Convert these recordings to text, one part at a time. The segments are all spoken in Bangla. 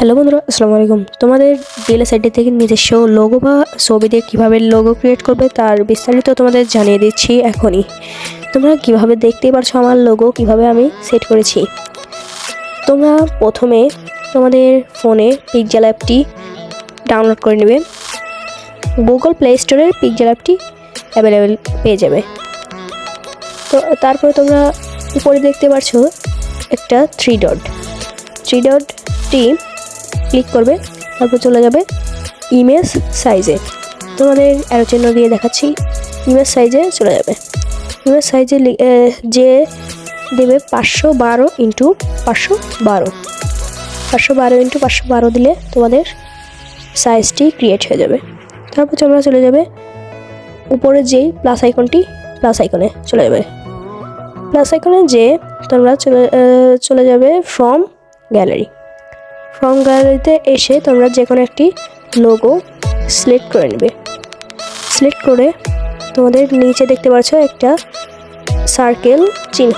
হ্যালো বন্ধুরা, আসসালামু আলাইকুম। তোমাদের ডিএলএস আইডি থেকে নিজস্ব লোগো বা ছবি দিয়ে কীভাবে লোগো ক্রিয়েট করবে তার বিস্তারিত তোমাদের জানিয়ে দিচ্ছি এখনই। তোমরা কিভাবে দেখতেই পারছো আমার লোগো কিভাবে আমি সেট করেছি। তোমরা প্রথমে তোমাদের ফোনে পিক্সেল অ্যাপটি ডাউনলোড করে নেবে। গুগল প্লে স্টোরের পিক্সেল অ্যাপটি অ্যাভেলেবেল পেয়ে যাবে। তো তারপরে তোমরা উপরে দেখতে পারছো একটা থ্রি ডটটি ক্লিক করবে, তারপর চলে যাবে ইমেজ সাইজে। তোমাদের অ্যারো চিহ্ন দিয়ে দেখাচ্ছি, ইমেজ সাইজে চলে যাবে। ইমেজ সাইজে যে দেবে 512x512 512x512 দিলে তোমাদের সাইজটি ক্রিয়েট হয়ে যাবে। তারপর তোমরা চলে যাবে উপরে যেই প্লাস আইকনে চলে যাবে। প্লাস আইকনে যে তোমরা চলে যাবে ফ্রম গ্যালারিতে এসে তোমরা যে কোনো একটি লোগো সিলেক্ট করে নেবে। সিলেক্ট করে তোমাদের নিচে দেখতে পাচ্ছ একটা সার্কেল চিহ্ন।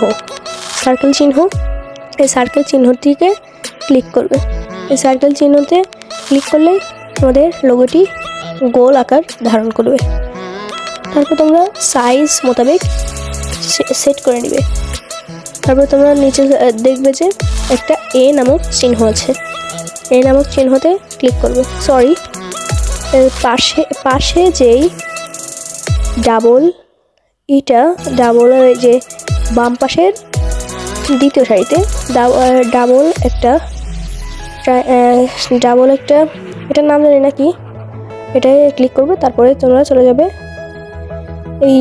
এই সার্কেল চিহ্নটিকে ক্লিক করবে। এই সার্কেল চিহ্নতে ক্লিক করলে তোমাদের লোগোটি গোল আকার ধারণ করবে। তারপর তোমরা সাইজ মোতাবেক সেট করে নেবে। তারপর তোমরা নিচে দেখবে যে একটা এ নামক চিহ্ন আছে। এই নামক চিহ্নতে ক্লিক করবে। পাশে যেই ডাবল যে বাম পাশের দ্বিতীয় সারিতে ডাবল একটা এটার নাম জানি না কি, এটাই ক্লিক করবে। তারপরে তোমরা চলে যাবে এই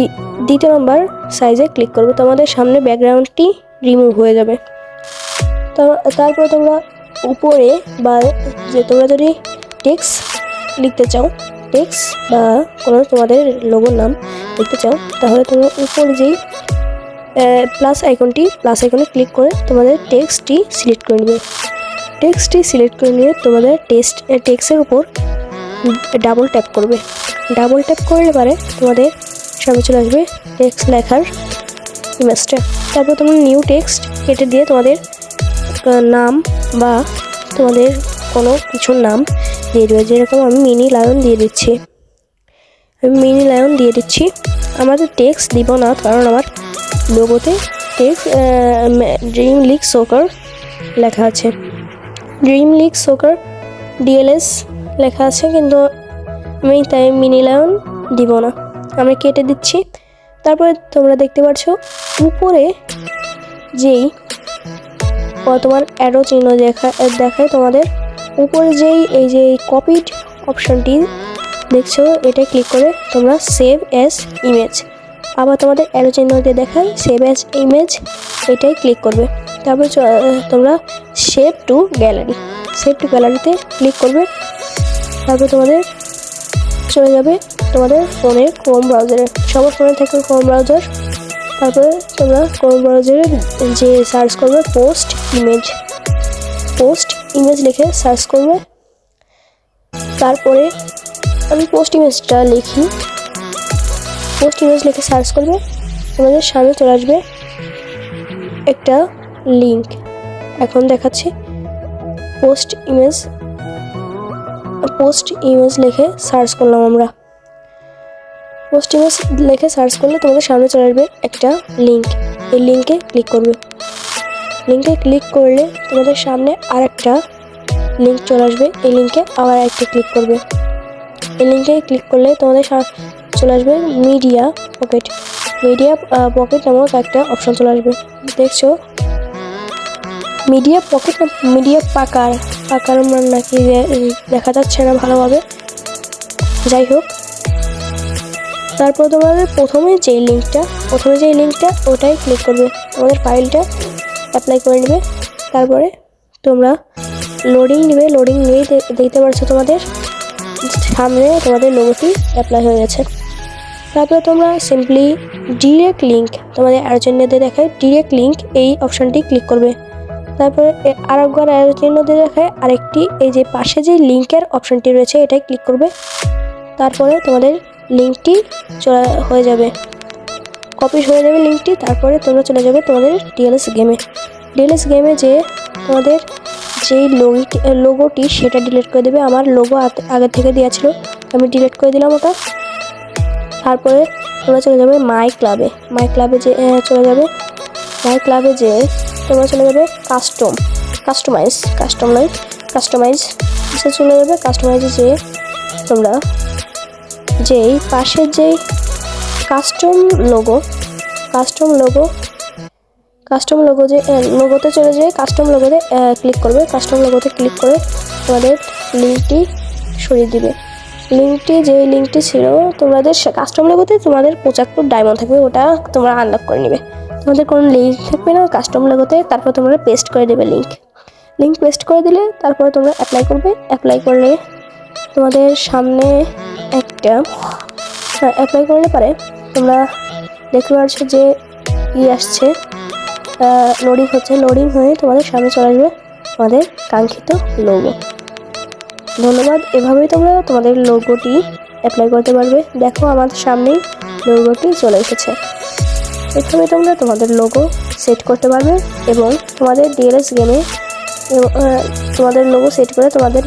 দ্বিতীয় নম্বর সাইজে ক্লিক করবে। তোমাদের সামনে ব্যাকগ্রাউন্ডটি রিমুভ হয়ে যাবে। তারপরে তোমরা উপরে বা যে তোমরা যদি টেক্সট লিখতে চাও, টেক্সট বা কোনো তোমাদের লোগোর নাম লিখতে চাও, তাহলে তোমরা উপরে যেই প্লাস আইকনে ক্লিক করে তোমাদের টেক্সটটি সিলেক্ট করে নেবে। টেক্সটটি সিলেক্ট করে নিয়ে তোমাদের টেক্সটের উপর ডাবল ট্যাপ করবে। ডাবল ট্যাপ করলে পরে তোমাদের সামনে চলে আসবে টেক্সট লেখার ইমেজটা। তারপর তোমরা নিউ টেক্সট কেটে দিয়ে তোমাদের নাম বা তোমাদের কোনো কিছুর নাম দিয়ে দেবে। যেরকম আমি মিনি লায়ন দিয়ে দিচ্ছি। আমাদের টেক্সট দিব না, কারণ আমার লোগোতে টেক্সট ড্রিম লিগ সকার লেখা আছে। ড্রিম লিগ সকার ডিএলএস লেখা আছে, কিন্তু আমি তাই মিনি লায়ন দিব না, আমি কেটে দিচ্ছি। তারপরে তোমরা দেখতে পাচ্ছ উপরে যেই তোমার অ্যারো চিহ্ন দেখায় তোমাদের উপরে যেই এই যে কপিড অপশনটি দেখছো, এটা ক্লিক করে তোমরা সেভ অ্যাজ ইমেজ। আবার তোমাদের অ্যারো চিহ্ন দিয়ে দেখায় সেভ অ্যাজ ইমেজ, এটাই ক্লিক করবে। তারপর তোমরা সেভ টু গ্যালারিতে ক্লিক করবে। তারপর তোমাদের চলে যাবে তোমাদের ফোনের ক্রোম ব্রাউজারে। সবার ফোনে থাকে ক্রোম ব্রাউজার। তারপরে তোমরা ক্রোম ব্রাউজারে যে সার্চ করবে পোস্ট ইমেজ লিখে সার্চ করবে। তারপরে আমি পোস্ট ইমেজটা লিখে সার্চ করবে। তোমাদের সামনে চলে আসবে একটা লিঙ্ক। এখন দেখাচ্ছি পোস্ট ইমেজ লিখে সার্চ করলাম আমরা। পোস্ট ইমেজ লিখে সার্চ করলে তোমাদের সামনে চলে আসবে একটা লিঙ্ক। এই লিঙ্কে ক্লিক করবে। লিঙ্কে ক্লিক করলে তোমাদের সামনে আরেকটা লিঙ্ক চলে আসবে। এই লিঙ্কে আবার একটা ক্লিক করবে। এই লিঙ্কে ক্লিক করলে তোমাদের চলে আসবে মিডিয়া পকেট নামক একটা অপশন চলে আসবে। দেখছো মিডিয়া পাকার নাকি দেখা যাচ্ছে না ভালোভাবে, যাই হোক। তারপর তোমাদের প্রথমে যেই লিঙ্কটা ওটাই ক্লিক করবে। তোমাদের ফাইলটা অ্যাপ্লাই করে নেবে। তারপরে তোমরা লোডিং নিয়ে দেখতে পাচ্ছ তোমাদের সামনে তোমাদের লোগোটি অ্যাপ্লাই হয়ে গেছে। তারপরে তোমরা সিম্পলি ডিরেক্ট লিঙ্ক, তোমাদের অ্যারো চিহ্ন দিয়ে দেখায় ডিরেক্ট লিঙ্ক, এই অপশানটি ক্লিক করবে। তারপরে আরেকবার অ্যারো চিহ্ন দিয়ে দেখায় আরেকটি, এই যে পাশে যে লিঙ্কের অপশানটি রয়েছে এটাই ক্লিক করবে। তারপরে তোমাদের লিঙ্কটি হয়ে যাবে, কপি হয়ে যাবে লিঙ্কটি। তারপরে তোমরা চলে যাবে তোমাদের ডিএলএস গেমে যে তোমাদের যেই লোগোটি সেটা ডিলিট করে দেবে। আমার লোগো আগে থেকে দেওয়া ছিল, আমি ডিলিট করে দিলাম ওটা। তারপরে তোমরা চলে যাবে মাই ক্লাবে। মাই ক্লাবে যে চলে যাবে, মাই ক্লাবে যে তোমরা চলে যাবে কাস্টমাইজ চলে যাবে। কাস্টমাইজে যে তোমরা যেই পাশের যেই কাস্টম লোগো যে লোগোতে চলে যায়, কাস্টম লোগোতে ক্লিক করবে। কাস্টম লোগোতে ক্লিক করে তোমাদের লিঙ্কটি সরিয়ে দিবে। যে লিঙ্কটি ছিল তোমাদের কাস্টম লোগোতে, তোমাদের 75 ডায়মন্ড থাকবে, ওটা তোমরা আনলক করে নেবে। তোমাদের কোনো লিঙ্ক থাকবে না কাস্টম লোগোতে। তারপর তোমরা পেস্ট করে দেবে লিঙ্ক পেস্ট করে দিলে তারপরে তোমরা অ্যাপ্লাই করবে। অ্যাপ্লাই করলে তোমাদের সামনে একটা অ্যাপ্লাই করলে পারে তোমরা দেখতে পাচ্ছ যে আসছে, লোডিং হয়ে তোমাদের সামনে চলে আসবে তোমাদের কাঙ্ক্ষিত লোগো। ধন্যবাদ। এভাবেই তোমরা তোমাদের লোগোটি অ্যাপ্লাই করতে পারবে। দেখো আমার সামনেই লোগোটি চলে এসেছে। এভাবে তোমরা তোমাদের লোগো সেট করতে পারবে এবং তোমাদের ডিএলএস গেমে তোমাদের লোগো সেট করে তোমাদের